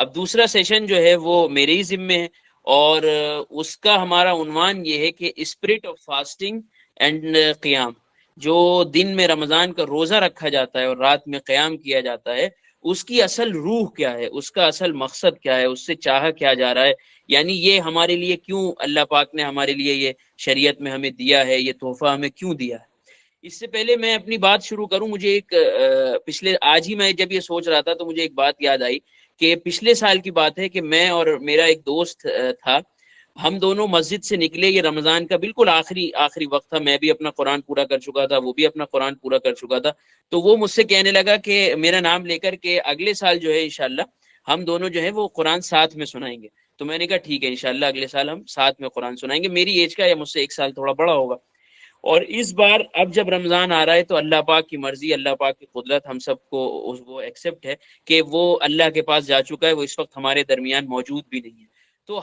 اب دوسرا سیشن جو ہے وہ میرے ہی ذمے ہے، اور اس کا ہمارا عنوان یہ ہے کہ اسپرٹ آف فاسٹنگ اینڈ قیام. جو دن میں رمضان کا روزہ رکھا جاتا ہے اور رات میں قیام کیا جاتا ہے، اس کی اصل روح کیا ہے، اس کا اصل مقصد کیا ہے، اس سے چاہا کیا جا رہا ہے، یعنی یہ ہمارے لیے کیوں اللہ پاک نے ہمارے لیے یہ شریعت میں ہمیں دیا ہے، یہ تحفہ ہمیں کیوں دیا ہے. اس سے پہلے میں اپنی بات شروع کروں، مجھے ایک پچھلے آج ہی میں جب یہ سوچ رہا تھا تو مجھے ایک بات یاد آئی کہ پچھلے سال کی بات ہے کہ میں اور میرا ایک دوست تھا، ہم دونوں مسجد سے نکلے، یہ رمضان کا بالکل آخری وقت تھا، میں بھی اپنا قرآن پورا کر چکا تھا، وہ بھی اپنا قرآن پورا کر چکا تھا. تو وہ مجھ سے کہنے لگا کہ میرا نام لے کر کہ اگلے سال جو ہے انشاءاللہ ہم دونوں جو ہے وہ قرآن ساتھ میں سنائیں گے. تو میں نے کہا ٹھیک ہے، انشاءاللہ اگلے سال ہم ساتھ میں قرآن سنائیں گے. میری ایج کا یا مجھ سے ایک سال تھوڑا بڑا ہوگا. اور اس بار اب جب رمضان آ رہا ہے تو اللہ پاک کی مرضی، اللہ پاک کی قدرت ہم سب کو وہ ایکسیپٹ ہے کہ وہ اللہ کے پاس جا چکا ہے، وہ اس وقت ہمارے درمیان موجود بھی نہیں ہے. تو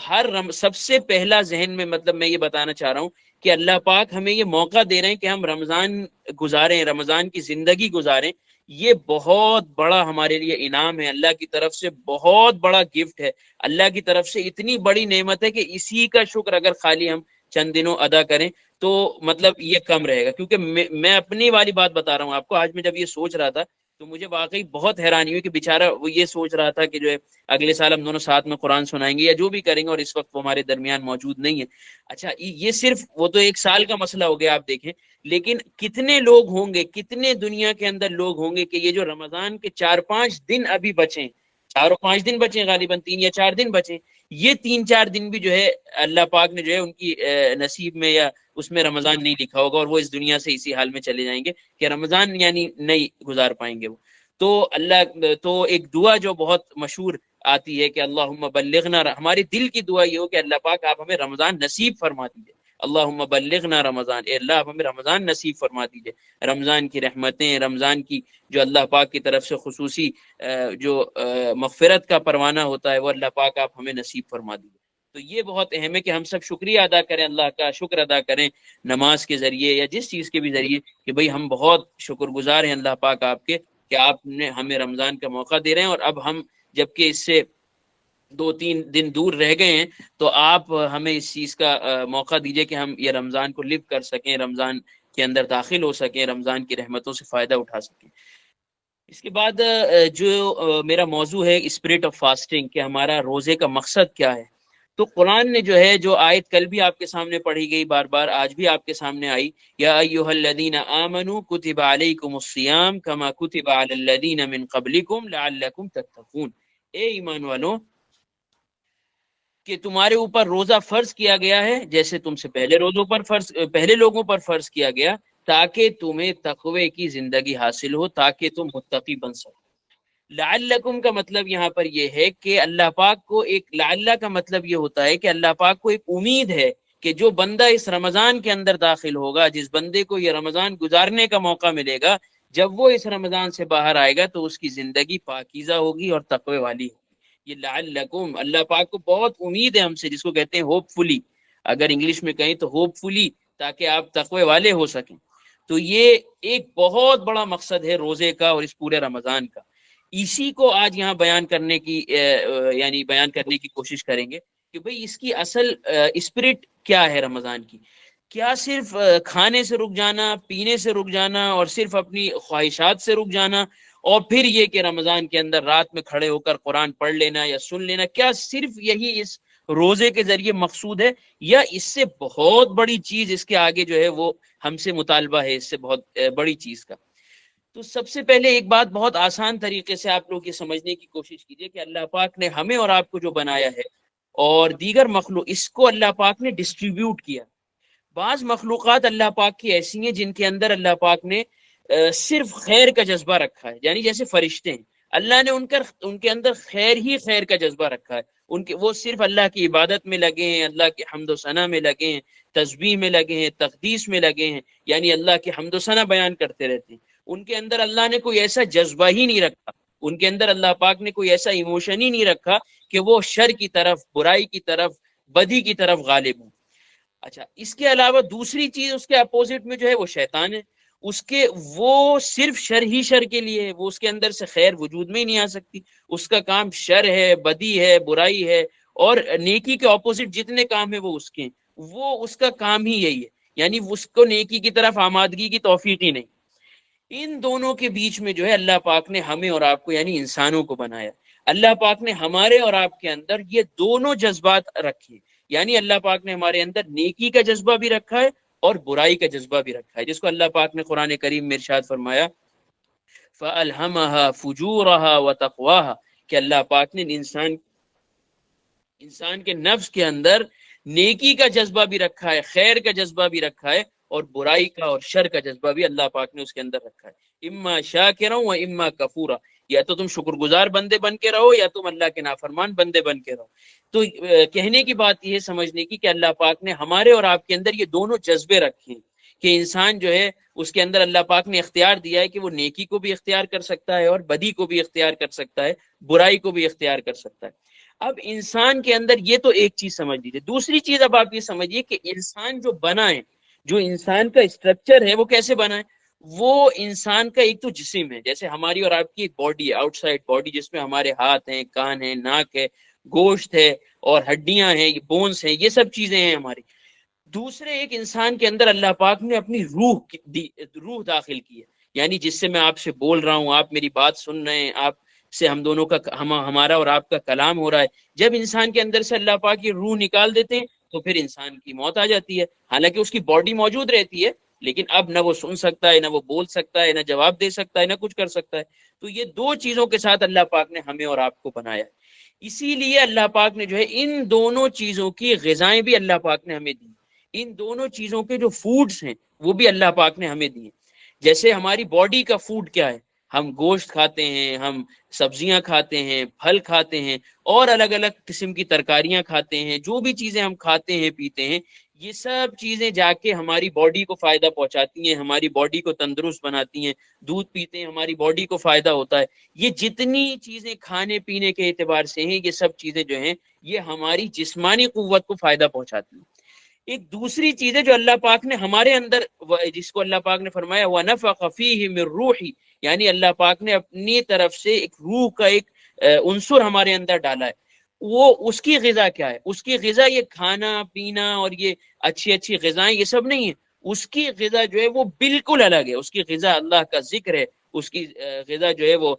سب سے پہلا ذہن میں مطلب میں یہ بتانا چاہ رہا ہوں کہ اللہ پاک ہمیں یہ موقع دے رہے ہیں کہ ہم رمضان گزاریں، رمضان کی زندگی گزاریں. یہ بہت بڑا ہمارے لیے انعام ہے، اللہ کی طرف سے بہت بڑا گفٹ ہے، اللہ کی طرف سے اتنی بڑی نعمت ہے کہ اسی کا شکر اگر خالی ہم چند دنوں ادا کریں تو مطلب یہ کم رہے گا. کیونکہ میں اپنی والی بات بتا رہا ہوں آپ کو. آج میں جب یہ سوچ رہا تھا تو مجھے واقعی بہت حیرانی ہوئی کہ بیچارہ وہ یہ سوچ رہا تھا کہ جو ہے اگلے سال ہم دونوں ساتھ میں قرآن سنائیں گے یا جو بھی کریں گے، اور اس وقت وہ ہمارے درمیان موجود نہیں ہے. اچھا یہ صرف وہ تو ایک سال کا مسئلہ ہو گیا آپ دیکھیں، لیکن کتنے لوگ ہوں گے، کتنے دنیا کے اندر لوگ ہوں گے کہ یہ جو رمضان کے 4-5 دن ابھی بچیں، 4-5 دن بچیں، غالباً 3 یا 4 دن بچیں، یہ 3-4 دن بھی جو ہے اللہ پاک نے جو ہے ان کی نصیب میں یا اس میں رمضان نہیں لکھا ہوگا، اور وہ اس دنیا سے اسی حال میں چلے جائیں گے کہ رمضان یعنی نہیں گزار پائیں گے وہ. تو اللہ تو ایک دعا جو بہت مشہور آتی ہے کہ اللہم بلغنا، ہماری دل کی دعا یہ ہو کہ اللہ پاک آپ ہمیں رمضان نصیب فرما دیجیے. اللہم بلغنا رمضان، اے اللہ آپ ہمیں رمضان نصیب فرما دیجیے. رمضان کی رحمتیں، رمضان کی جو اللہ پاک کی طرف سے خصوصی جو مغفرت کا پروانہ ہوتا ہے وہ اللہ پاک آپ ہمیں نصیب فرما دیجیے. تو یہ بہت اہم ہے کہ ہم سب شکریہ ادا کریں، اللہ کا شکر ادا کریں نماز کے ذریعے یا جس چیز کے بھی ذریعے کہ بھئی ہم بہت شکر گزار ہیں اللہ پاک آپ کے کہ آپ نے ہمیں رمضان کا موقع دے رہے ہیں. اور اب ہم جبکہ اس سے 2-3 دن دور رہ گئے ہیں تو آپ ہمیں اس چیز کا موقع دیجئے کہ ہم یہ رمضان کو لیو کر سکیں، رمضان کے اندر داخل ہو سکیں، رمضان کی رحمتوں سے فائدہ اٹھا سکیں. اس کے بعد جو میرا موضوع ہے اسپرٹ آف فاسٹنگ، کہ ہمارا روزے کا مقصد کیا ہے. تو قرآن نے جو ہے جو آیت کل بھی آپ کے سامنے پڑھی گئی، بار بار آج بھی آپ کے سامنے آئی، یا ایھا الذین آمنوا کتب علیکم الصیام کما کتب علی الذین من قبلکم لعلکم تتقون. اے ایمان والو، کہ تمہارے اوپر روزہ فرض کیا گیا ہے جیسے تم سے پہلے لوگوں پر فرض کیا گیا، تاکہ تمہیں تقوی کی زندگی حاصل ہو، تاکہ تم متقی بن سکو. لعلکم کا مطلب یہاں پر یہ ہے کہ اللہ پاک کو ایک لعلہ کا مطلب یہ ہوتا ہے کہ اللہ پاک کو ایک امید ہے کہ جو بندہ اس رمضان کے اندر داخل ہوگا، جس بندے کو یہ رمضان گزارنے کا موقع ملے گا، جب وہ اس رمضان سے باہر آئے گا تو اس کی زندگی پاکیزہ ہوگی اور تقوی والی ہوگی. یہ لعلکم، اللہ پاک کو بہت امید ہے ہم سے، جس کو کہتے ہیں ہوپ فلی، اگر انگلش میں کہیں تو ہوپ فلی، تاکہ آپ تقوی والے ہو سکیں. تو یہ ایک بہت بڑا مقصد ہے روزے کا اور اس پورے رمضان کا. اسی کو آج یہاں بیان کرنے کی کوشش کریں گے کہ بھئی اس کی اصل اسپرٹ کیا ہے رمضان کی. کیا صرف کھانے سے رک جانا، پینے سے رک جانا اور صرف اپنی خواہشات سے رک جانا، اور پھر یہ کہ رمضان کے اندر رات میں کھڑے ہو کر قرآن پڑھ لینا یا سن لینا، کیا صرف یہی اس روزے کے ذریعے مقصود ہے، یا اس سے بہت بڑی چیز اس کے آگے جو ہے وہ ہم سے مطالبہ ہے، اس سے بہت بڑی چیز کا. تو سب سے پہلے ایک بات بہت آسان طریقے سے آپ لوگ یہ سمجھنے کی کوشش کیجئے کہ اللہ پاک نے ہمیں اور آپ کو جو بنایا ہے اور دیگر مخلوق، اس کو اللہ پاک نے ڈسٹریبیوٹ کیا. بعض مخلوقات اللہ پاک کی ایسی ہیں جن کے اندر اللہ پاک نے صرف خیر کا جذبہ رکھا ہے، یعنی جیسے فرشتے ہیں، اللہ نے ان کے اندر خیر کا جذبہ رکھا ہے. وہ صرف اللہ کی عبادت میں لگے ہیں، اللہ کی حمد و ثنا میں لگے ہیں، تسبیح میں لگے ہیں، تقدیس میں لگے ہیں، یعنی اللہ کی حمد و ثنا بیان کرتے رہتے ہیں. ان کے اندر اللہ نے کوئی ایسا جذبہ ہی نہیں رکھا، ان کے اندر اللہ پاک نے کوئی ایسا ایموشن ہی نہیں رکھا کہ وہ شر کی طرف، برائی کی طرف، بدی کی طرف غالب ہوں. اچھا، اس کے علاوہ دوسری چیز اس کے اپوزٹ میں جو ہے وہ شیطان ہے. اس کے وہ صرف شر ہی شر کے لیے ہے، وہ اس کے اندر سے خیر وجود میں ہی نہیں آ سکتی، اس کا کام شر ہے، بدی ہے، برائی ہے، اور نیکی کے اپوزٹ جتنے کام ہیں وہ اس کے ہیں، وہ اس کا کام ہی یہی ہے، یعنی اس کو نیکی کی طرف آمادگی کی توفیق ہی نہیں۔ ان دونوں کے بیچ میں جو ہے اللہ پاک نے ہمیں اور آپ کو یعنی انسانوں کو بنایا، اللہ پاک نے ہمارے اور آپ کے اندر یہ دونوں جذبات رکھے، یعنی اللہ پاک نے ہمارے اندر نیکی کا جذبہ بھی رکھا ہے اور برائی کا جذبہ بھی رکھا ہے، جس کو اللہ پاک نے قرآن کریم میں ارشاد فرمایا فَأَلْهَمَهَا فُجُورَهَا وَتَقْوَاهَا، کہ اللہ پاک نے انسان کے نفس کے اندر نیکی کا جذبہ بھی رکھا ہے، خیر کا جذبہ بھی رکھا ہے، اور برائی کا اور شر کا جذبہ بھی اللہ پاک نے اس کے اندر رکھا ہے، اما شاکرا و اما کفورا، یا تو تم شکر گزار بندے بن کے رہو یا تم اللہ کے نافرمان بندے بن کے رہو۔ تو کہنے کی بات یہ سمجھنے کی کہ اللہ پاک نے ہمارے اور آپ کے اندر یہ دونوں جذبے رکھے ہیں کہ انسان جو ہے اس کے اندر اللہ پاک نے اختیار دیا ہے کہ وہ نیکی کو بھی اختیار کر سکتا ہے اور بدی کو بھی اختیار کر سکتا ہے، برائی کو بھی اختیار کر سکتا ہے۔ اب انسان کے اندر یہ تو ایک چیز سمجھ لیجیے، دوسری چیز اب آپ یہ سمجھیے کہ انسان جو بنا ہے، جو انسان کا اسٹرکچر ہے وہ کیسے بنا ہے؟ وہ انسان کا ایک تو جسم ہے، جیسے ہماری اور آپ کی ایک باڈی ہے، آؤٹ سائڈ باڈی، جس میں ہمارے ہاتھ ہیں، کان ہیں، ناک ہے، گوشت ہے اور ہڈیاں ہیں، بونس ہیں، یہ سب چیزیں ہیں ہماری۔ دوسرے ایک انسان کے اندر اللہ پاک نے اپنی روح داخل کی ہے، یعنی جس سے میں آپ سے بول رہا ہوں، آپ میری بات سن رہے ہیں، آپ سے ہم دونوں کا ہمارا اور آپ کا کلام ہو رہا ہے۔ جب انسان کے اندر سے اللہ پاک کی روح نکال دیتے ہیں تو پھر انسان کی موت آ جاتی ہے، حالانکہ اس کی باڈی موجود رہتی ہے لیکن اب نہ وہ سن سکتا ہے، نہ وہ بول سکتا ہے، نہ جواب دے سکتا ہے، نہ کچھ کر سکتا ہے۔ تو یہ دو چیزوں کے ساتھ اللہ پاک نے ہمیں اور آپ کو بنایا ہے، اسی لیے اللہ پاک نے جو ہے ان دونوں چیزوں کی غذائیں بھی اللہ پاک نے ہمیں دی، ان دونوں چیزوں کے جو فوڈز ہیں وہ بھی اللہ پاک نے ہمیں دیے۔ جیسے ہماری باڈی کا فوڈ کیا ہے، ہم گوشت کھاتے ہیں، ہم سبزیاں کھاتے ہیں، پھل کھاتے ہیں، اور الگ الگ قسم کی ترکاریاں کھاتے ہیں، جو بھی چیزیں ہم کھاتے ہیں پیتے ہیں، یہ سب چیزیں جا کے ہماری باڈی کو فائدہ پہنچاتی ہیں، ہماری باڈی کو تندرست بناتی ہیں۔ دودھ پیتے ہیں، ہماری باڈی کو فائدہ ہوتا ہے۔ یہ جتنی چیزیں کھانے پینے کے اعتبار سے ہیں، یہ سب چیزیں جو ہیں یہ ہماری جسمانی قوت کو فائدہ پہنچاتی ہیں۔ ایک دوسری چیز ہے جو اللہ پاک نے ہمارے اندر، جس کو اللہ پاک نے فرمایا وَنَفَخَ فِيهِ مِن رُوحِهِ، یعنی اللہ پاک نے اپنی طرف سے ایک روح کا ایک عنصر ہمارے اندر ڈالا ہے۔ وہ اس کی غذا کیا ہے؟ اس کی غذا یہ کھانا پینا اور یہ اچھی اچھی غذائیں یہ سب نہیں ہے، اس کی غذا جو ہے وہ بالکل الگ ہے۔ اس کی غذا اللہ کا ذکر ہے، اس کی غذا جو ہے وہ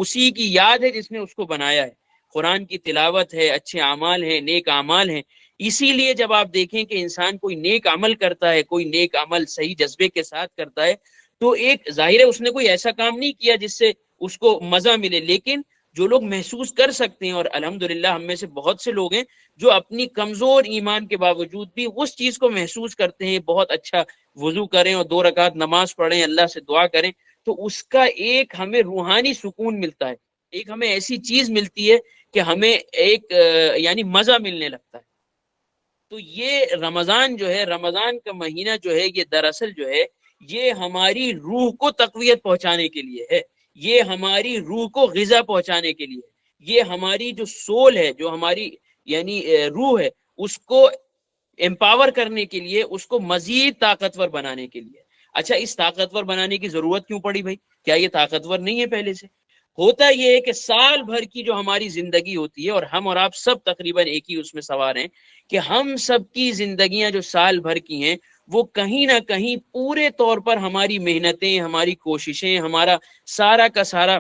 اسی کی یاد ہے جس نے اس کو بنایا ہے، قرآن کی تلاوت ہے، اچھے اعمال ہیں، نیک اعمال ہیں۔ اسی لیے جب آپ دیکھیں کہ انسان کوئی نیک عمل کرتا ہے، کوئی نیک عمل صحیح جذبے کے ساتھ کرتا ہے، تو ایک ظاہر ہے اس نے کوئی ایسا کام نہیں کیا جس سے اس کو مزہ ملے، لیکن جو لوگ محسوس کر سکتے ہیں، اور الحمدللہ ہم میں سے بہت سے لوگ ہیں جو اپنی کمزور ایمان کے باوجود بھی اس چیز کو محسوس کرتے ہیں، بہت اچھا وضو کریں اور 2 رکعت نماز پڑھیں، اللہ سے دعا کریں، تو اس کا ایک ہمیں روحانی سکون ملتا ہے، ایک ہمیں ایسی چیز ملتی ہے کہ ہمیں ایک یعنی مزہ ملنے لگتا ہے۔ تو یہ رمضان جو ہے، رمضان کا مہینہ جو ہے، یہ دراصل جو ہے یہ ہماری روح کو تقویت پہنچانے کے لیے ہے، یہ ہماری روح کو غذا پہنچانے کے لیے ہے، یہ ہماری جو سول ہے، جو ہماری یعنی روح ہے، اس کو امپاور کرنے کے لیے، اس کو مزید طاقتور بنانے کے لیے۔ اچھا، اس طاقتور بنانے کی ضرورت کیوں پڑی بھائی؟ کیا یہ طاقتور نہیں ہے پہلے سے؟ ہوتا یہ ہے کہ سال بھر کی جو ہماری زندگی ہوتی ہے، اور ہم اور آپ سب تقریباً ایک ہی اس میں سوار ہیں، کہ ہم سب کی زندگیاں جو سال بھر کی ہیں وہ کہیں نہ کہیں پورے طور پر ہماری محنتیں، ہماری کوششیں، ہمارا سارا کا سارا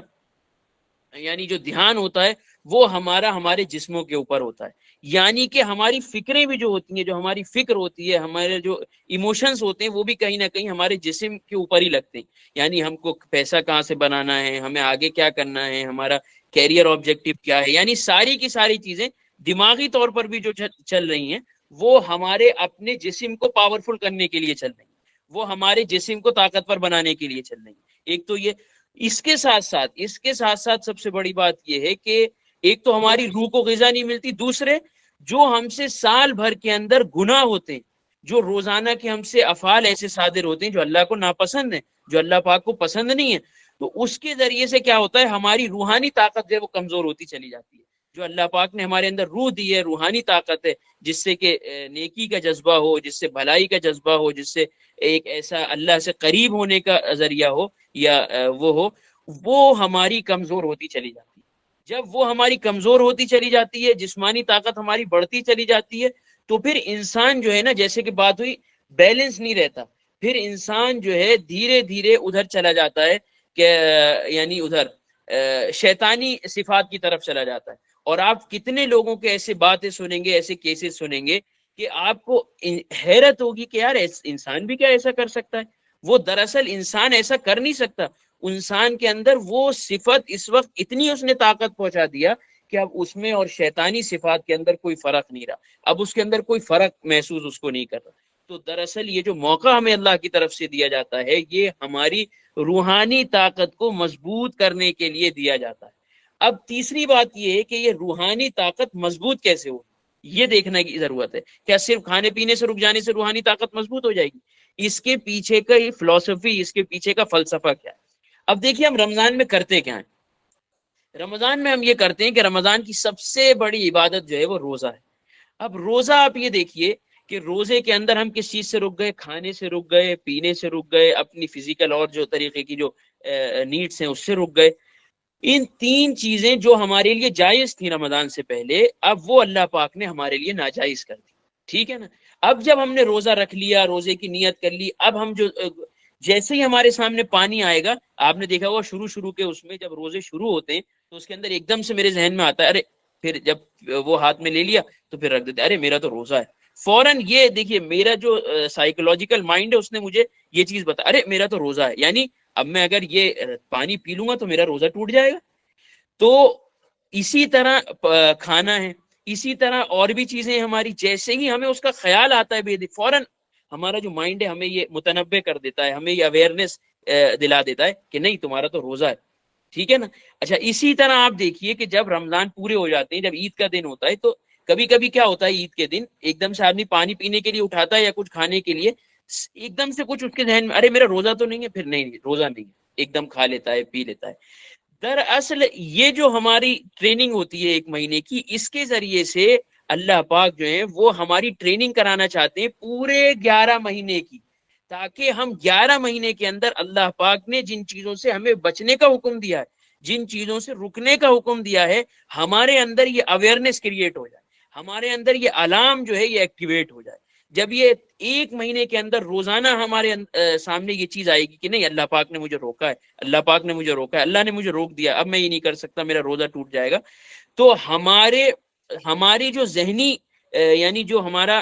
یعنی جو دھیان ہوتا ہے وہ ہمارے جسموں کے اوپر ہوتا ہے، یعنی کہ ہماری فکریں بھی جو ہوتی ہیں، جو ہماری فکر ہوتی ہے، ہمارے جو ایموشنز ہوتے ہیں، وہ بھی کہیں نہ کہیں ہمارے جسم کے اوپر ہی لگتے ہیں، یعنی ہم کو پیسہ کہاں سے بنانا ہے، ہمیں آگے کیا کرنا ہے، ہمارا کیریئر آبجیکٹو کیا ہے، یعنی ساری کی ساری چیزیں دماغی طور پر بھی جو چل رہی ہیں وہ ہمارے اپنے جسم کو پاورفل کرنے کے لیے چل رہی ہیں، وہ ہمارے جسم کو طاقتور بنانے کے لیے چل رہی ہیں۔ ایک تو یہ، اس کے ساتھ ساتھ سب سے بڑی بات یہ ہے کہ ایک تو ہماری روح کو غذا نہیں ملتی، دوسرے جو ہم سے سال بھر کے اندر گناہ ہوتے ہیں، جو روزانہ کے ہم سے افعال ایسے صادر ہوتے ہیں جو اللہ کو ناپسند ہیں، جو اللہ پاک کو پسند نہیں ہے، تو اس کے ذریعے سے کیا ہوتا ہے، ہماری روحانی طاقت جو ہے وہ کمزور ہوتی چلی جاتی ہے۔ جو اللہ پاک نے ہمارے اندر روح دی ہے، روحانی طاقت ہے، جس سے کہ نیکی کا جذبہ ہو، جس سے بھلائی کا جذبہ ہو، جس سے ایک ایسا اللہ سے قریب ہونے کا ذریعہ ہو یا وہ ہو، وہ ہماری کمزور ہوتی چلی جاتی ہے۔ جب وہ ہماری کمزور ہوتی چلی جاتی ہے، جسمانی طاقت ہماری بڑھتی چلی جاتی ہے، تو پھر انسان جو ہے نا، جیسے کہ بات ہوئی، بیلنس نہیں رہتا، پھر انسان جو ہے دھیرے دھیرے ادھر چلا جاتا ہے کہ یعنی ادھر شیطانی صفات کی طرف چلا جاتا ہے۔ اور آپ کتنے لوگوں کے ایسے باتیں سنیں گے، ایسے کیسز سنیں گے کہ آپ کو حیرت ہوگی کہ یار انسان بھی کیا ایسا کر سکتا ہے؟ وہ دراصل انسان ایسا کر نہیں سکتا، انسان کے اندر وہ صفت اس وقت اتنی اس نے طاقت پہنچا دیا کہ اب اس میں اور شیطانی صفات کے اندر کوئی فرق نہیں رہا، اب اس کے اندر کوئی فرق محسوس اس کو نہیں کر رہا۔ تو دراصل یہ جو موقع ہمیں اللہ کی طرف سے دیا جاتا ہے، یہ ہماری روحانی طاقت کو مضبوط کرنے کے لیے دیا جاتا ہے۔ اب تیسری بات یہ ہے کہ یہ روحانی طاقت مضبوط کیسے ہو، یہ دیکھنے کی ضرورت ہے۔ کیا صرف کھانے پینے سے رک جانے سے روحانی طاقت مضبوط ہو جائے گی؟ اس کے پیچھے کا یہ فلسفی، اس کے پیچھے کا فلسفہ کیا ہے؟ اب دیکھیے ہم رمضان میں کرتے کیا ہیں؟ رمضان میں ہم یہ کرتے ہیں کہ رمضان کی سب سے بڑی عبادت جو ہے وہ روزہ ہے۔ اب روزہ آپ یہ دیکھیے کہ روزے کے اندر ہم کس چیز سے رک گئے؟ کھانے سے رک گئے، پینے سے رک گئے، اپنی فزیکل اور جو طریقے کی جو نیڈس ہیں اس سے رک گئے۔ ان تین چیزیں جو ہمارے لیے جائز تھی رمضان سے پہلے، اب وہ اللہ پاک نے ہمارے لیے ناجائز کر دی، ٹھیک ہے نا؟ اب جب ہم نے روزہ رکھ لیا، روزے کی نیت کر لی، اب ہم جو جیسے ہی ہمارے سامنے پانی آئے گا، آپ نے دیکھا ہوگا شروع کے اس میں جب روزے شروع ہوتے ہیں تو اس کے اندر ایک دم سے میرے ذہن میں آتا ہے، ارے پھر جب وہ ہاتھ میں لے لیا تو پھر رکھ دیتے، ارے میرا تو روزہ ہے۔ فوراً یہ دیکھیے میرا جو سائیکولوجیکل مائنڈ ہے اس نے مجھے یہ چیز بتا، ارے میرا تو روزہ ہے، یعنی اب میں اگر یہ پانی پی لوں گا تو میرا روزہ ٹوٹ جائے گا۔ تو اسی طرح کھانا ہے، اسی طرح اور بھی چیزیں ہماری، جیسے ہی ہمیں اس کا خیال آتا ہے فوراً ہمارا جو مائنڈ ہے ہمیں یہ متنبع کر دیتا ہے، ہمیں یہ اویئرنیس دلا دیتا ہے کہ نہیں تمہارا تو روزہ ہے، ٹھیک ہے نا؟ اچھا اسی طرح آپ دیکھیے کہ جب رمضان پورے ہو جاتے ہیں، جب عید کا دن ہوتا ہے، تو کبھی کبھی کیا ہوتا ہے عید کے دن ایک دم سے آدمی پانی پینے کے لیے اٹھاتا ہے یا کچھ کھانے کے لیے، ایک دم سے کچھ اس کے ذہن میں، ارے میرا روزہ تو نہیں ہے، پھر نہیں روزہ نہیں ہے، ایک دم کھا لیتا ہے، پی لیتا ہے۔ دراصل یہ جو ہماری ٹریننگ ہوتی ہے ایک مہینے کی، اس کے ذریعے سے اللہ پاک جو ہے وہ ہماری ٹریننگ کرانا چاہتے ہیں پورے 11 مہینے کی، تاکہ ہم 11 مہینے کے اندر اللہ پاک نے جن چیزوں سے ہمیں بچنے کا حکم دیا ہے، جن چیزوں سے رکنے کا حکم دیا ہے، ہمارے اندر یہ اویئرنیس کریٹ ہو جائے، ہمارے اندر یہ الارم جو ہے یہ ایکٹیویٹ ہو جائے۔ جب یہ ایک مہینے کے اندر روزانہ ہمارے سامنے یہ چیز آئے گی کہ نہیں اللہ پاک نے مجھے روکا ہے، اللہ پاک نے مجھے روکا ہے، اللہ نے مجھے روک دیا، اب میں یہ نہیں کر سکتا، میرا روزہ ٹوٹ جائے گا، تو ہماری جو ذہنی یعنی جو ہمارا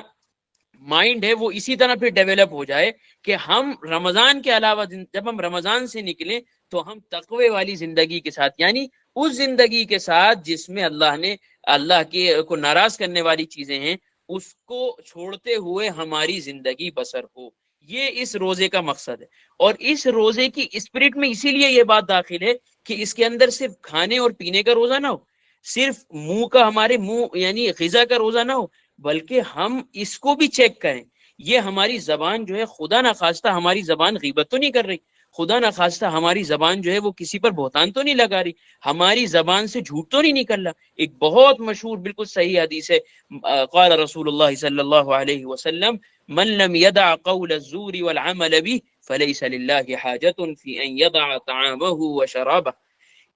مائنڈ ہے وہ اسی طرح پھر ڈیولپ ہو جائے کہ ہم رمضان کے علاوہ جب ہم رمضان سے نکلیں تو ہم تقوی والی زندگی کے ساتھ، یعنی اس زندگی کے ساتھ جس میں اللہ نے اللہ کے کو ناراض کرنے والی چیزیں ہیں، اس کو چھوڑتے ہوئے ہماری زندگی بسر ہو۔ یہ اس روزے کا مقصد ہے۔ اور اس روزے کی اسپرٹ میں اسی لیے یہ بات داخل ہے کہ اس کے اندر صرف کھانے اور پینے کا روزہ نہ ہو، صرف منہ کا ہمارے منہ یعنی غذا کا روزہ نہ ہو، بلکہ ہم اس کو بھی چیک کریں، یہ ہماری زبان جو ہے خدا نخواستہ ہماری زبان غیبت تو نہیں کر رہی، خدا نخواستہ ہماری زبان جو ہے وہ کسی پر بہتان تو نہیں لگا رہی، ہماری زبان سے جھوٹ تو نہیں نکل رہا۔ ایک بہت مشہور بالکل صحیح حدیث ہے، قال رسول اللہ صلی اللہ علیہ وسلم من لم يدع قول الزور والعمل به فليس لله حاجة في ان يدع طعامه وشرابه،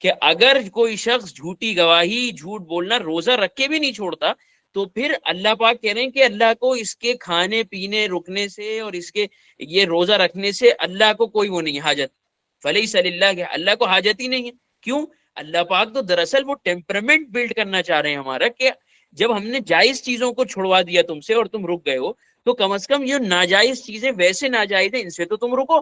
کہ اگر کوئی شخص جھوٹی گواہی، جھوٹ بولنا روزہ رکھ کے بھی نہیں چھوڑتا، تو پھر اللہ پاک کہہ رہے ہیں کہ اللہ کو اس کے کھانے پینے رکنے سے اور اس کے یہ روزہ رکھنے سے اللہ کو کوئی وہ نہیں حاجت، فلیس للہ، اللہ کو حاجت ہی نہیں ہے۔ کیوں؟ اللہ پاک تو دراصل وہ ٹیمپرمنٹ بلڈ کرنا چاہ رہے ہیں ہمارا کہ جب ہم نے جائز چیزوں کو چھڑوا دیا تم سے اور تم رک گئے ہو، تو کم از کم یہ ناجائز چیزیں ویسے ناجائز ہیں ان سے تو تم رکو،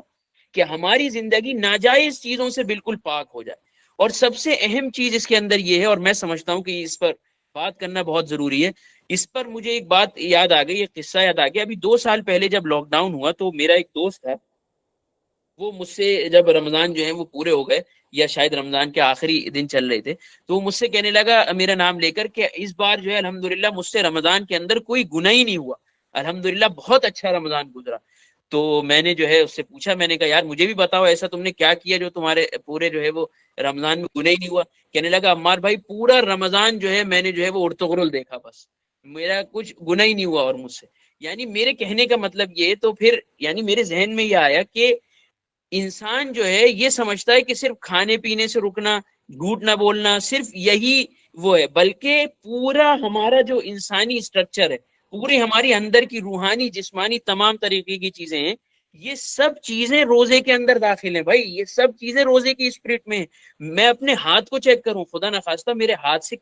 کہ ہماری زندگی ناجائز چیزوں سے بالکل پاک ہو جائے۔ اور سب سے اہم چیز اس کے اندر یہ ہے، اور میں سمجھتا ہوں کہ اس پر بات کرنا بہت ضروری ہے، اس پر مجھے ایک بات یاد آ گئی، ایک قصہ یاد آ گیا۔ ابھی 2 سال پہلے جب لاک ڈاؤن ہوا تو میرا ایک دوست ہے، وہ مجھ سے جب رمضان جو ہے وہ پورے ہو گئے یا شاید رمضان کے آخری دن چل رہے تھے، تو وہ مجھ سے کہنے لگا میرا نام لے کر کہ اس بار جو ہے الحمدللہ مجھ سے رمضان کے اندر کوئی گناہ ہی نہیں ہوا، الحمدللہ بہت اچھا رمضان گزرا۔ تو میں نے جو ہے اس سے پوچھا, میں نے کہا یار مجھے بھی بتاؤ ایسا تم نے کیا کیا جو تمہارے پورے جو ہے وہ رمضان میں گناہ ہی نہیں ہوا. کہنے لگا عمار بھائی پورا رمضان جو ہے میں نے جو ہے وہ ارطغرل دیکھا, بس میرا کچھ گناہ ہی نہیں ہوا اور مجھ سے. یعنی میرے کہنے کا مطلب یہ, تو پھر یعنی میرے ذہن میں یہ آیا کہ انسان جو ہے یہ سمجھتا ہے کہ صرف کھانے پینے سے رکنا, جھوٹ نہ بولنا, صرف یہی وہ ہے, بلکہ پورا ہمارا جو انسانی اسٹرکچر ہے, پوری ہماری اندر کی روحانی جسمانی تمام طریقے کی چیزیں ہیں, یہ سب چیزیں روزے کے اندر داخل ہیں بھائی, یہ سب چیزیں روزے کی اسپرٹ میں ہیں. میں اپنے ہاتھ کو چیک کروں, خدا نخواستہ میرے ہاتھ سے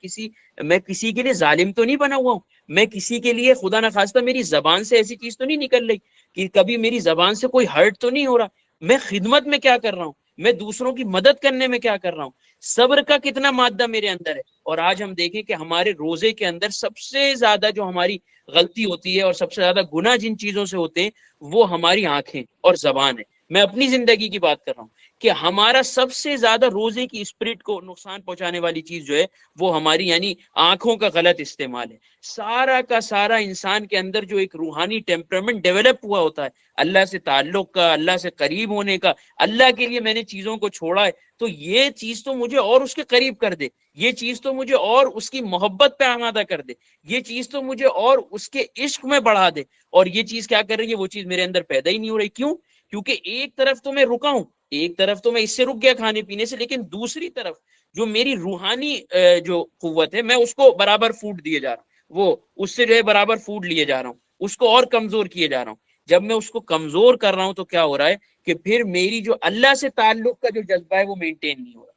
میں کسی کے لیے ظالم تو نہیں بنا ہوا ہوں, میں کسی کے لیے خدا نخواستہ میری زبان سے ایسی چیز تو نہیں نکل رہی کہ کبھی میری زبان سے کوئی ہرٹ تو نہیں ہو رہا, میں خدمت میں کیا کر رہا ہوں, میں دوسروں کی مدد کرنے میں کیا کر رہا ہوں, صبر کا کتنا مادہ میرے اندر ہے. اور آج ہم دیکھیں کہ ہمارے روزے کے اندر سب سے زیادہ جو ہماری غلطی ہوتی ہے اور سب سے زیادہ گناہ جن چیزوں سے ہوتے ہیں وہ ہماری آنکھیں اور زبان ہے. میں اپنی زندگی کی بات کر رہا ہوں کہ ہمارا سب سے زیادہ روزے کی اسپرٹ کو نقصان پہنچانے والی چیز جو ہے وہ ہماری یعنی آنکھوں کا غلط استعمال ہے. سارا کا سارا انسان کے اندر جو ایک روحانی ٹیمپرامنٹ ڈیولپ ہوا ہوتا ہے, اللہ سے تعلق کا, اللہ سے قریب ہونے کا, اللہ کے لیے میں نے چیزوں کو چھوڑا ہے, تو یہ چیز تو مجھے اور اس کے قریب کر دے, یہ چیز تو مجھے اور اس کی محبت پہ آمادہ کر دے, یہ چیز تو مجھے اور اس کے عشق میں بڑھا دے, اور یہ چیز کیا کر رہی ہے, وہ چیز میرے اندر پیدا ہی نہیں ہو رہی. کیوں؟ کیونکہ ایک طرف تو میں رکا ہوں, ایک طرف تو میں اس سے رک گیا کھانے پینے سے, لیکن دوسری طرف جو میری روحانی جو قوت ہے میں اس کو برابر فوڈ دیے جا رہا ہوں, وہ اس سے جو ہے برابر فوڈ لیے جا رہا ہوں, اس کو اور کمزور کیے جا رہا ہوں. جب میں اس کو کمزور کر رہا ہوں تو کیا ہو رہا ہے کہ پھر میری جو اللہ سے تعلق کا جو جذبہ ہے وہ مینٹین نہیں ہو رہا.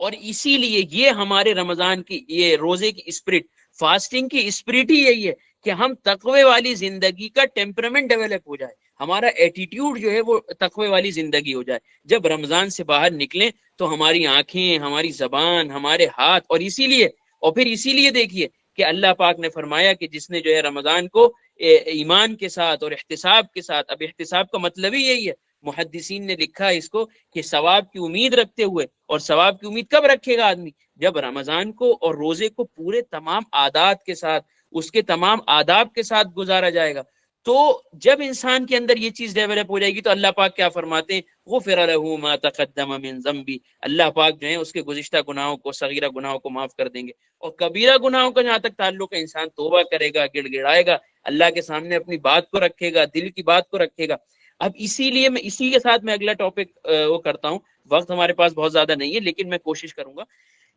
اور اسی لیے یہ ہمارے رمضان کی یہ روزے کی اسپرٹ, فاسٹنگ کی اسپرٹ ہی یہی ہے کہ ہم تقوی والی زندگی کا ٹیمپرامنٹ ڈیولپ ہو جائے, ہمارا ایٹیٹیوڈ جو ہے وہ تقوی والی زندگی ہو جائے. جب رمضان سے باہر نکلیں تو ہماری آنکھیں, ہماری زبان, ہمارے ہاتھ, اور پھر اسی لیے دیکھیے کہ اللہ پاک نے فرمایا کہ جس نے جو ہے رمضان کو ایمان کے ساتھ اور احتساب کے ساتھ, اب احتساب کا مطلب ہی یہی ہے, محدثین نے لکھا ہے اس کو کہ ثواب کی امید رکھتے ہوئے, اور ثواب کی امید کب رکھے گا آدمی, جب رمضان کو اور روزے کو پورے تمام عادات کے ساتھ, اس کے تمام آداب کے ساتھ گزارا جائے گا. تو جب انسان کے اندر یہ چیز ڈیولپ ہو جائے گی تو اللہ پاک کیا فرماتے ہیں, غفر لہ ما تقدم من ذنبی, اللہ پاک جو ہے اس کے گزشتہ گناہوں کو, صغیرہ گناہوں کو معاف کر دیں گے. اور کبیرہ گناہوں کا جہاں تک تعلق ہے, انسان توبہ کرے گا, گڑ گڑائے گا, اللہ کے سامنے اپنی بات کو رکھے گا, دل کی بات کو رکھے گا. اب اسی لیے میں اسی کے ساتھ میں اگلا ٹاپک وہ کرتا ہوں, وقت ہمارے پاس بہت زیادہ نہیں ہے لیکن میں کوشش کروں گا.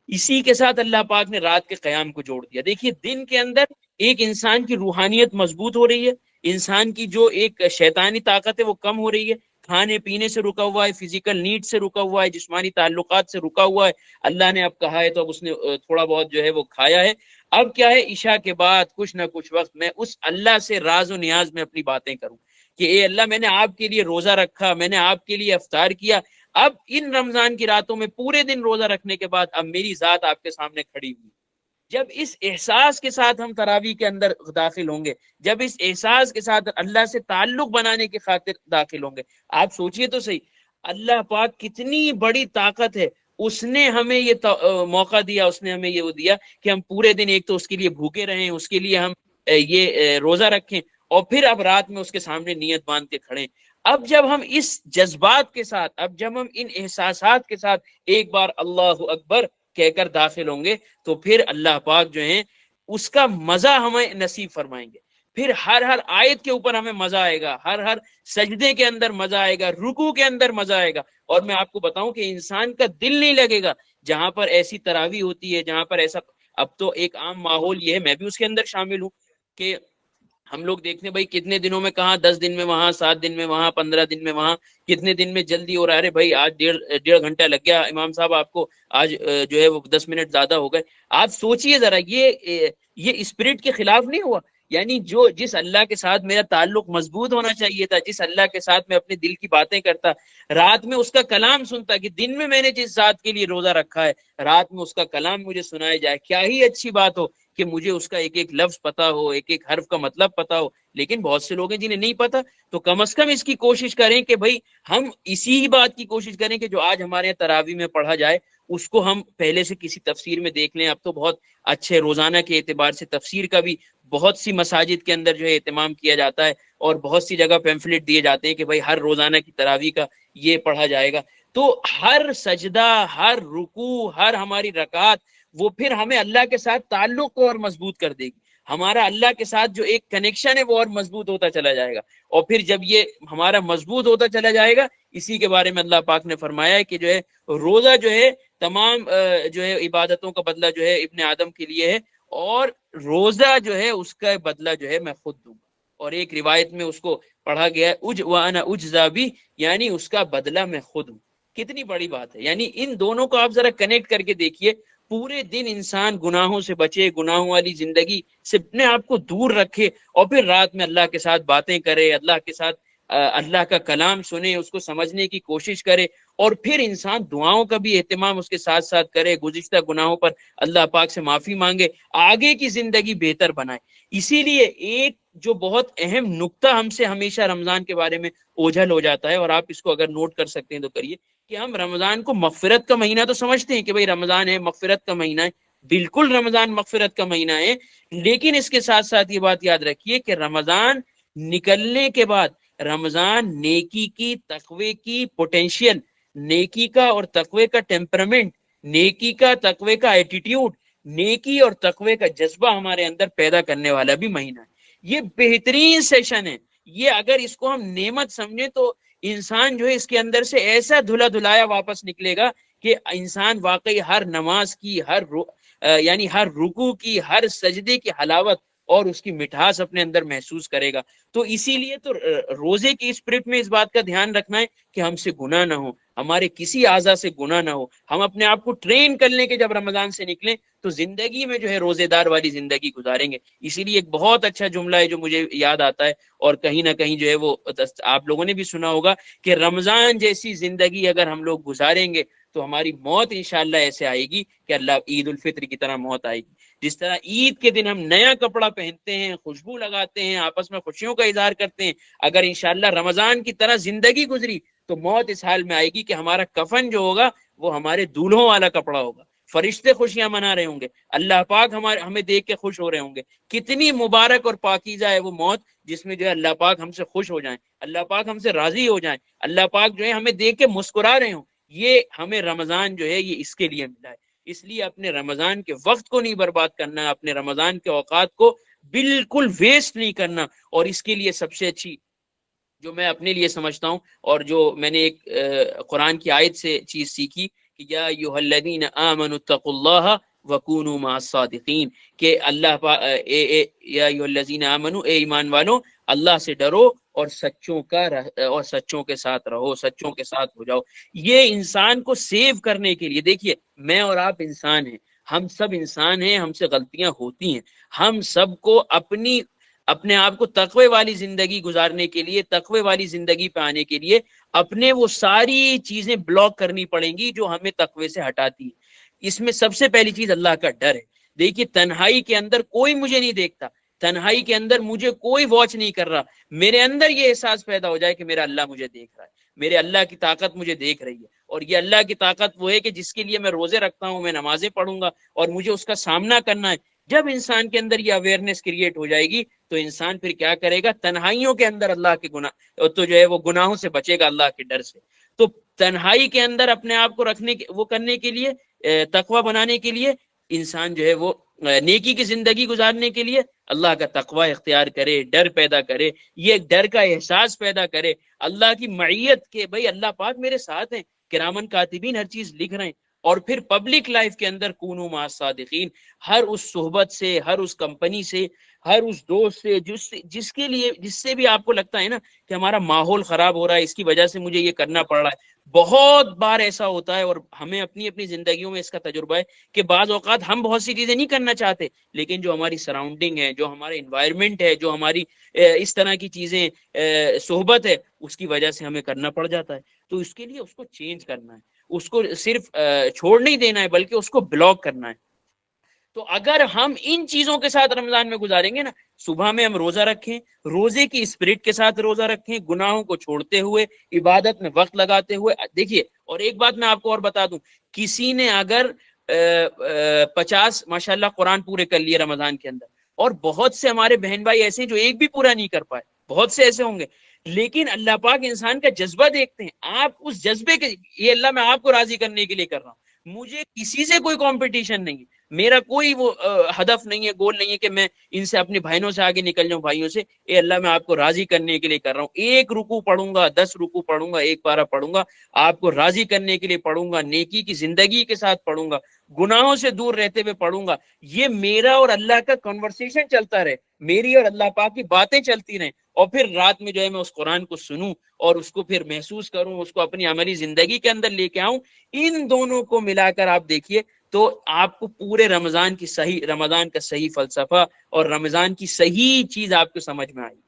اسی کے ساتھ اللہ پاک نے رات کے قیام کو جوڑ دیا. دیکھیے دن کے اندر ایک انسان کی روحانیت مضبوط ہو رہی ہے, انسان کی جو ایک شیطانی طاقت ہے وہ کم ہو رہی ہے, کھانے پینے سے رکا ہوا ہے, فزیکل نیڈ سے رکا ہوا ہے, جسمانی تعلقات سے رکا ہوا ہے. اللہ نے اب کہا ہے تو اب اس نے تھوڑا بہت جو ہے وہ کھایا ہے. اب کیا ہے, عشاء کے بعد کچھ نہ کچھ وقت میں اس اللہ سے راز و نیاز میں اپنی باتیں کروں کہ اے اللہ میں نے آپ کے لیے روزہ رکھا, میں نے آپ کے لیے افطار کیا, اب ان رمضان کی راتوں میں پورے دن روزہ رکھنے کے بعد اب میری ذات آپ کے سامنے کھڑی ہوئی. جب اس احساس کے ساتھ ہم تراویح کے اندر داخل ہوں گے, جب اس احساس کے ساتھ اللہ سے تعلق بنانے کی خاطر داخل ہوں گے, آپ سوچئے تو صحیح, اللہ پاک کتنی بڑی طاقت ہے, اس نے ہمیں یہ موقع دیا, اس نے ہمیں یہ دیا کہ ہم پورے دن ایک تو اس کے لیے بھوکے رہیں, اس کے لیے ہم یہ روزہ رکھیں, اور پھر اب رات میں اس کے سامنے نیت باندھ کے کھڑے. اب جب ہم اس جذبات کے ساتھ, اب جب ہم ان احساسات کے ساتھ ایک بار اللہ اکبر کہہ کر داخل ہوں گے تو پھر اللہ پاک جو ہیں اس کا مزہ ہمیں نصیب فرمائیں گے. پھر ہر آیت کے اوپر ہمیں مزہ آئے گا, ہر سجدے کے اندر مزہ آئے گا, رکوع کے اندر مزہ آئے گا. اور میں آپ کو بتاؤں کہ انسان کا دل نہیں لگے گا جہاں پر ایسی تراویح ہوتی ہے, جہاں پر ایسا, اب تو ایک عام ماحول یہ ہے, میں بھی اس کے اندر شامل ہوں, کہ ہم لوگ دیکھتے ہیں بھائی کتنے دنوں میں کہاں, 10 دن میں وہاں, 7 دن میں وہاں, 15 دن میں وہاں, کتنے دن میں جلدی ہو رہا ہے. ارے بھائی آج 1.5 گھنٹہ لگ گیا امام صاحب, آپ کو آج جو ہے وہ 10 منٹ زیادہ ہو گئے. آپ سوچئے ذرا, یہ اسپرٹ کے خلاف نہیں ہوا؟ یعنی جس اللہ کے ساتھ میرا تعلق مضبوط ہونا چاہیے تھا, جس اللہ کے ساتھ میں اپنے دل کی باتیں کرتا, رات میں اس کا کلام سنتا, کہ دن میں نے جس ذات کے لیے روزہ رکھا ہے رات میں اس کا کلام مجھے سنایا جائے, کیا ہی اچھی بات ہو کہ مجھے اس کا ایک ایک لفظ پتا ہو, ایک ایک حرف کا مطلب پتا ہو. لیکن بہت سے لوگ ہیں جنہیں نہیں پتا, تو کم از کم اس کی کوشش کریں کہ بھائی ہم اسی ہی بات کی کوشش کریں کہ جو آج ہمارے یہاں تراویح میں پڑھا جائے اس کو ہم پہلے سے کسی تفسیر میں دیکھ لیں. اب تو بہت اچھے روزانہ کے اعتبار سے تفسیر کا بھی بہت سی مساجد کے اندر جو ہے اہتمام کیا جاتا ہے اور بہت سی جگہ پیمفلٹ دیے جاتے ہیں کہ بھائی ہر روزانہ کی تراویح کا یہ پڑھا جائے گا. تو ہر سجدہ، ہر رکوع، ہر ہماری رکعت وہ پھر ہمیں اللہ کے ساتھ تعلق کو اور مضبوط کر دے گی. ہمارا اللہ کے ساتھ جو ایک کنیکشن ہے وہ اور مضبوط ہوتا چلا جائے گا. اور پھر جب یہ ہمارا مضبوط ہوتا چلا جائے گا، اسی کے بارے میں اللہ پاک نے فرمایا ہے کہ جو ہے روزہ جو ہے تمام جو ہے عبادتوں کا بدلہ جو ہے ابن آدم کے لیے ہے، اور روزہ جو ہے اس کا بدلہ جو ہے میں خود دوں گا. اور ایک روایت میں اس کو پڑھا گیا ہے وانا اجزا بھی، یعنی اس کا بدلہ میں خود ہوں. کتنی بڑی بات ہے. یعنی ان دونوں کو آپ ذرا کنیکٹ کر کے دیکھیے. پورے دن انسان گناہوں سے بچے، گناہوں والی زندگی سے اپنے آپ کو دور رکھے، اور پھر رات میں اللہ کے ساتھ باتیں کرے، اللہ کے ساتھ اللہ کا کلام سنے، اس کو سمجھنے کی کوشش کرے، اور پھر انسان دعاؤں کا بھی اہتمام اس کے ساتھ ساتھ کرے، گزشتہ گناہوں پر اللہ پاک سے معافی مانگے، آگے کی زندگی بہتر بنائے. اسی لیے ایک جو بہت اہم نقطہ ہم سے ہمیشہ رمضان کے بارے میں اوجھل ہو جاتا ہے، اور آپ اس کو اگر نوٹ کر سکتے ہیں تو کریے، کہ ہم رمضان کو مغفرت کا مہینہ تو سمجھتے ہیں کہ بھئی رمضان ہے، مغفرت کا مہینہ ہے. بالکل رمضان مغفرت کا مہینہ ہے، لیکن اس کے ساتھ ساتھ یہ بات یاد رکھیے کہ رمضان نکلنے کے بعد رمضان نیکی کی، تقوی کی پوٹینشیل، نیکی کا اور تقوی کا ٹیمپرمنٹ، نیکی کا تقوی کا ایٹیٹیوڈ، نیکی اور تقوی کا جذبہ ہمارے اندر پیدا کرنے والا بھی مہینہ ہے. یہ بہترین سیشن ہے. یہ اگر اس کو ہم نعمت سمجھیں تو انسان جو ہے اس کے اندر سے ایسا دھلا دھلایا واپس نکلے گا کہ انسان واقعی ہر نماز کی، یعنی ہر رکوع کی، ہر سجدے کی حلاوت اور اس کی مٹھاس اپنے اندر محسوس کرے گا. تو اسی لیے تو روزے کی اسپرٹ میں اس بات کا دھیان رکھنا ہے کہ ہم سے گناہ نہ ہو، ہمارے کسی اعضاء سے گناہ نہ ہو. ہم اپنے آپ کو ٹرین کر لیں کہ جب رمضان سے نکلیں تو زندگی میں جو ہے روزے دار والی زندگی گزاریں گے. اسی لیے ایک بہت اچھا جملہ ہے جو مجھے یاد آتا ہے، اور کہیں نہ کہیں جو ہے وہ آپ لوگوں نے بھی سنا ہوگا، کہ رمضان جیسی زندگی اگر ہم لوگ گزاریں گے تو ہماری موت انشاءاللہ ایسے آئے گی کہ اللہ عید الفطر کی طرح موت آئے گی. جس طرح عید کے دن ہم نیا کپڑا پہنتے ہیں، خوشبو لگاتے ہیں، آپس میں خوشیوں کا اظہار کرتے ہیں، اگر انشاءاللہ رمضان کی طرح زندگی گزری تو موت اس حال میں آئے گی کہ ہمارا کفن جو ہوگا وہ ہمارے دولہوں والا کپڑا ہوگا. فرشتے خوشیاں منا رہے ہوں گے، اللہ پاک ہمیں دیکھ کے خوش ہو رہے ہوں گے. کتنی مبارک اور پاکیزہ ہے وہ موت جس میں جو ہے اللہ پاک ہم سے خوش ہو جائیں، اللہ پاک ہم سے راضی ہو جائیں، اللہ پاک جو ہے ہمیں دیکھ کے مسکرا رہے ہوں. یہ ہمیں رمضان جو ہے یہ اس کے لیے ملا ہے. اس لیے اپنے رمضان کے وقت کو نہیں برباد کرنا، اپنے رمضان کے اوقات کو بالکل ویسٹ نہیں کرنا. اور اس کے لیے سب سے اچھی جو میں اپنے لیے سمجھتا ہوں، اور جو میں نے ایک قرآن کی آیت سے چیز سیکھی کہ یا ایھا الذین آمنوا اتقوا اللہ وکونوا مع الصادقین، کہ اللہ یا ایھا الذین آمنوا، اے ایمان والو، اللہ سے ڈرو اور سچوں کے ساتھ رہو، سچوں کے ساتھ ہو جاؤ. یہ انسان کو سیو کرنے کے لیے، دیکھیے میں اور آپ انسان ہیں، ہم سب انسان ہیں، ہم سے غلطیاں ہوتی ہیں. ہم سب کو اپنے آپ کو تقوی والی زندگی گزارنے کے لیے، تقوی والی زندگی پہ آنے کے لیے اپنے وہ ساری چیزیں بلاک کرنی پڑیں گی جو ہمیں تقوی سے ہٹاتی ہیں. اس میں سب سے پہلی چیز اللہ کا ڈر ہے. دیکھیے تنہائی کے اندر کوئی مجھے نہیں دیکھتا، تنہائی کے اندر مجھے کوئی واچ نہیں کر رہا، میرے اندر یہ احساس پیدا ہو جائے کہ میرا اللہ مجھے دیکھ رہا ہے، میرے اللہ کی طاقت مجھے دیکھ رہی ہے. اور یہ اللہ کی طاقت وہ ہے کہ جس کے لیے میں روزے رکھتا ہوں، میں نمازیں پڑھوں گا اور مجھے اس کا سامنا کرنا ہے. جب انسان کے اندر یہ اویئرنیس کریٹ ہو جائے گی تو انسان پھر کیا کرے گا، تنہائیوں کے اندر اللہ کے گناہ تو جو ہے وہ گناہوں سے بچے گا اللہ کے ڈر سے. تو تنہائی کے اندر اپنے آپ کو کرنے کے لیے، تقوی بنانے کے لیے انسان جو ہے وہ نیکی کی زندگی گزارنے کے لیے اللہ کا تقوی اختیار کرے، ڈر پیدا کرے، یہ ڈر کا احساس پیدا کرے، اللہ کی معیت کے بھائی اللہ پاک میرے ساتھ ہیں، کرامن کاتبین ہر چیز لکھ رہے ہیں. اور پھر پبلک لائف کے اندر کونوا مع الصادقین، ہر اس صحبت سے، ہر اس کمپنی سے، ہر اس دوست سے جس سے بھی آپ کو لگتا ہے نا کہ ہمارا ماحول خراب ہو رہا ہے، اس کی وجہ سے مجھے یہ کرنا پڑ رہا ہے. بہت بار ایسا ہوتا ہے اور ہمیں اپنی زندگیوں میں اس کا تجربہ ہے کہ بعض اوقات ہم بہت سی چیزیں نہیں کرنا چاہتے، لیکن جو ہماری سراؤنڈنگ ہے، جو ہمارا انوائرمنٹ ہے، جو ہماری اس طرح کی چیزیں صحبت ہے، اس کی وجہ سے ہمیں کرنا پڑ جاتا ہے. تو اس کے لیے اس کو چینج کرنا ہے، اس کو صرف چھوڑ نہیں دینا ہے بلکہ اس کو بلاک کرنا ہے. تو اگر ہم ان چیزوں کے ساتھ رمضان میں گزاریں گے نا، صبح میں ہم روزہ رکھیں، روزے کی اسپرٹ کے ساتھ روزہ رکھیں، گناہوں کو چھوڑتے ہوئے، عبادت میں وقت لگاتے ہوئے. دیکھیے اور ایک بات میں آپ کو اور بتا دوں، کسی نے اگر 50 ماشاءاللہ قرآن پورے کر لیے رمضان کے اندر، اور بہت سے ہمارے بہن بھائی ایسے ہیں جو ایک بھی پورا نہیں کر پائے، بہت سے ایسے ہوں گے، لیکن اللہ پاک انسان کا جذبہ دیکھتے ہیں. آپ اس جذبے کے، یہ اللہ میں آپ کو راضی کرنے کے لیے کر رہا ہوں، مجھے کسی سے کوئی کمپٹیشن نہیں ہے، میرا کوئی وہ ہدف نہیں ہے، گول نہیں ہے کہ میں ان سے اپنے بھائیوں سے آگے نکل جاؤں، بھائیوں سے. اے اللہ میں آپ کو راضی کرنے کے لیے کر رہا ہوں، ایک رکوع پڑھوں گا، 10 رکوع پڑھوں گا، ایک پارہ پڑھوں گا، آپ کو راضی کرنے کے لیے پڑھوں گا، نیکی کی زندگی کے ساتھ پڑھوں گا، گناہوں سے دور رہتے ہوئے پڑھوں گا. یہ میرا اور اللہ کا کنورسیشن چلتا رہے، میری اور اللہ پاک کی باتیں چلتی رہیں، اور پھر رات میں جو ہے میں اس قرآن کو سنوں اور اس کو پھر محسوس کروں، اس کو اپنی عملی زندگی کے اندر لے کے آؤں. ان دونوں کو ملا کر آپ دیکھیے تو آپ کو پورے رمضان کا صحیح فلسفہ اور رمضان کی صحیح چیز آپ کو سمجھ میں آئے گی.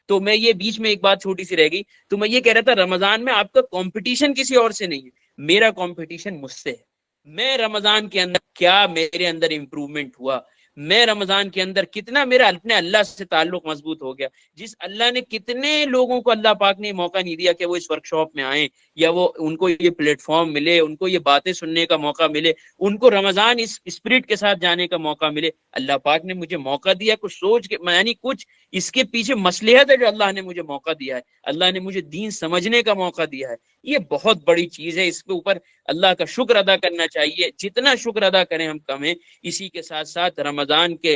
تو میں یہ بیچ میں ایک بات چھوٹی سی رہ گئی، تو میں یہ کہہ رہا تھا رمضان میں آپ کا کمپٹیشن کسی اور سے نہیں ہے، میرا کمپٹیشن مجھ سے ہے. میں رمضان کے اندر کیا میرے اندر امپروومنٹ ہوا، میں رمضان کے اندر کتنا میرا اپنے اللہ سے تعلق مضبوط ہو گیا. جس اللہ نے کتنے لوگوں کو اللہ پاک نے موقع نہیں دیا کہ وہ اس ورکشاپ میں آئیں یا وہ ان کو یہ پلیٹ فارم ملے، ان کو یہ باتیں سننے کا موقع ملے، ان کو رمضان اس اسپرٹ کے ساتھ جانے کا موقع ملے. اللہ پاک نے مجھے موقع دیا کچھ سوچ کے، یعنی کچھ اس کے پیچھے مصلحت ہے جو اللہ نے مجھے موقع دیا ہے، اللہ نے مجھے دین سمجھنے کا موقع دیا ہے. یہ بہت بڑی چیز ہے، اس کے اوپر اللہ کا شکر ادا کرنا چاہیے. جتنا شکر ادا کریں ہم کم ہیں. اسی کے ساتھ ساتھ رمضان کے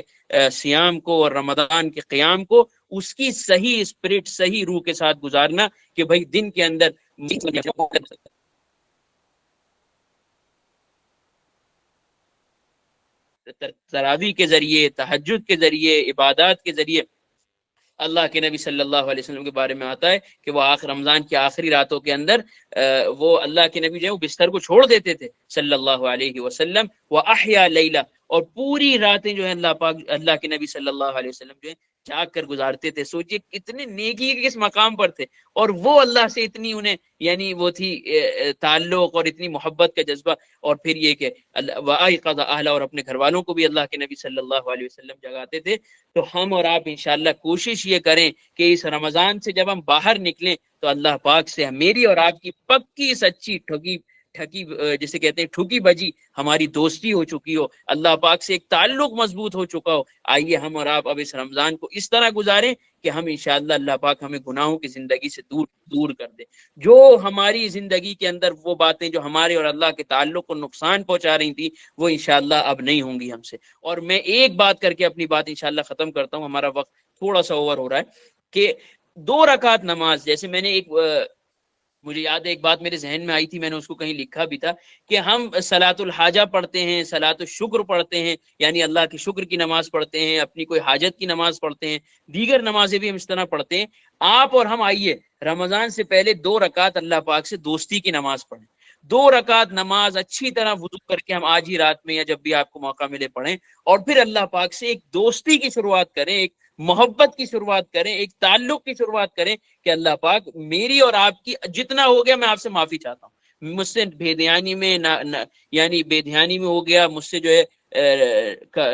سیام کو اور رمضان کے قیام کو اس کی صحیح اسپرٹ، صحیح روح کے ساتھ گزارنا کہ بھائی دن کے اندر تراویح کے ذریعے، تہجد کے ذریعے، عبادات کے ذریعے. اللہ کے نبی صلی اللہ علیہ وسلم کے بارے میں آتا ہے کہ وہ رمضان کی آخری راتوں کے اندر وہ اللہ کے نبی جو ہے وہ بستر کو چھوڑ دیتے تھے صلی اللہ علیہ وسلم، وَأَحْيَا لَيْلَةً، اور پوری راتیں جو ہے اللہ کے نبی صلی اللہ علیہ وسلم جو ہے جاگ کر گزارتے تھے. سوچئے کتنے نیکی کے کس مقام پر تھے، اور وہ اللہ سے اتنی انہیں یعنی وہ تھی تعلق اور اتنی محبت کا جذبہ. اور پھر یہ کہ وَأَيْقَظَ أَهْلَهُ، اور اپنے گھر والوں کو بھی اللہ کے نبی صلی اللہ علیہ وسلم جگاتے تھے. تو ہم اور آپ انشاءاللہ کوشش یہ کریں کہ اس رمضان سے جب ہم باہر نکلیں تو اللہ پاک سے میری اور آپ کی پکی سچی ٹھگی جسے کہتے ہیں ٹھگی بجی ہماری دوستی ہو چکی ہو، اللہ پاک سے ایک تعلق مضبوط ہو چکا ہو. آئیے ہم اور آپ اب اس رمضان کو اس طرح گزاریں کہ ہم انشاءاللہ اللہ پاک ہمیں گناہوں کی زندگی سے دور کر دے. جو ہماری زندگی کے اندر وہ باتیں جو ہمارے اور اللہ کے تعلق کو نقصان پہنچا رہی تھی وہ انشاءاللہ اب نہیں ہوں گی ہم سے. اور میں ایک بات کر کے اپنی بات انشاءاللہ ختم کرتا ہوں، ہمارا وقت تھوڑا سا اوور ہو رہا ہے. کہ 2 رکعت نماز، جیسے میں نے مجھے یاد ہے ایک بات میرے ذہن میں آئی تھی، میں نے اس کو کہیں لکھا بھی تھا کہ ہم صلاۃ الحاجہ پڑھتے ہیں، صلاۃ الشکر پڑھتے ہیں، یعنی اللہ کے شکر کی نماز پڑھتے ہیں، اپنی کوئی حاجت کی نماز پڑھتے ہیں، دیگر نمازیں بھی ہم اس طرح پڑھتے ہیں. آپ اور ہم آئیے رمضان سے پہلے 2 رکعت اللہ پاک سے دوستی کی نماز پڑھیں. 2 رکعت نماز اچھی طرح وضو کر کے ہم آج ہی رات میں یا جب بھی آپ کو موقع ملے پڑھیں، اور پھر اللہ پاک سے ایک دوستی کی شروعات کریں، ایک محبت کی شروعات کریں، ایک تعلق کی شروعات کریں کہ اللہ پاک میری اور آپ کی جتنا ہو گیا میں آپ سے معافی چاہتا ہوں. مجھ سے بے دھیانی میں یعنی بے دھیانی میں ہو گیا، مجھ سے جو ہے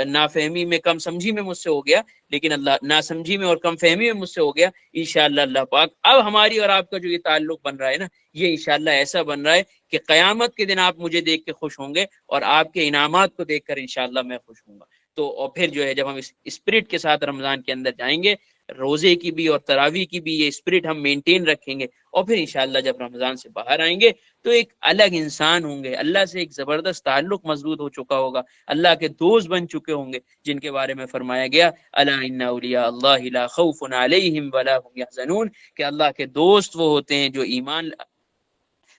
نافہمی میں، کم سمجھی میں مجھ سے ہو گیا، لیکن اللہ ناسمجھی میں اور کم فہمی میں مجھ سے ہو گیا. انشاءاللہ اللہ پاک اب ہماری اور آپ کا جو یہ تعلق بن رہا ہے نا، یہ انشاءاللہ ایسا بن رہا ہے کہ قیامت کے دن آپ مجھے دیکھ کے خوش ہوں گے اور آپ کے انعامات کو دیکھ کر انشاءاللہ میں خوش ہوں گا. تو اور پھر جو ہے جب ہم اس اسپرٹ کے ساتھ رمضان کے اندر جائیں گے، روزے کی بھی اور تراویح کی بھی یہ اسپرٹ ہم مینٹین رکھیں گے، اور پھر انشاءاللہ جب رمضان سے باہر آئیں گے تو ایک الگ انسان ہوں گے، اللہ سے ایک زبردست تعلق مضبوط ہو چکا ہوگا، اللہ کے دوست بن چکے ہوں گے، جن کے بارے میں فرمایا گیا الا ان اولیاء اللہ لا خوف علیہم ولا هم يحزنون، کہ اللہ کے دوست وہ ہوتے ہیں جو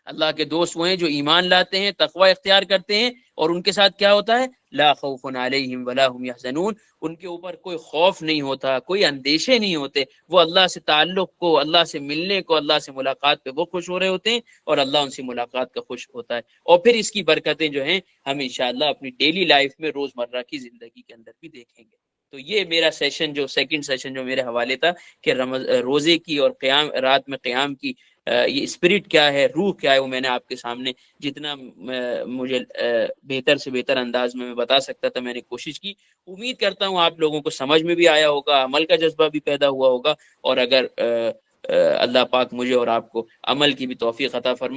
اللہ کے دوست وہ ہیں جو ایمان لاتے ہیں، تقوی اختیار کرتے ہیں، اور ان کے ساتھ کیا ہوتا ہے؟ لا خوف علیہم ولا هم يحزنون، ان کے اوپر کوئی خوف نہیں ہوتا، کوئی اندیشے نہیں ہوتے، وہ اللہ سے تعلق کو، اللہ سے ملنے کو، اللہ سے ملاقات پہ وہ خوش ہو رہے ہوتے ہیں، اور اللہ ان سے ملاقات کا خوش ہوتا ہے. اور پھر اس کی برکتیں جو ہیں ہم انشاءاللہ اپنی ڈیلی لائف میں، روزمرہ کی زندگی کے اندر بھی دیکھیں گے. تو یہ میرا سیشن جو سیکنڈ سیشن جو میرے حوالے تھا کہ روزے کی اور قیام، رات میں قیام کی یہ اسپرٹ کیا ہے، روح کیا ہے، وہ میں نے آپ کے سامنے جتنا مجھے بہتر سے بہتر انداز میں بتا سکتا تھا میں نے کوشش کی. امید کرتا ہوں آپ لوگوں کو سمجھ میں بھی آیا ہوگا، عمل کا جذبہ بھی پیدا ہوا ہوگا، اور اگر اللہ پاک مجھے اور آپ کو عمل کی بھی توفیق عطا فرمائے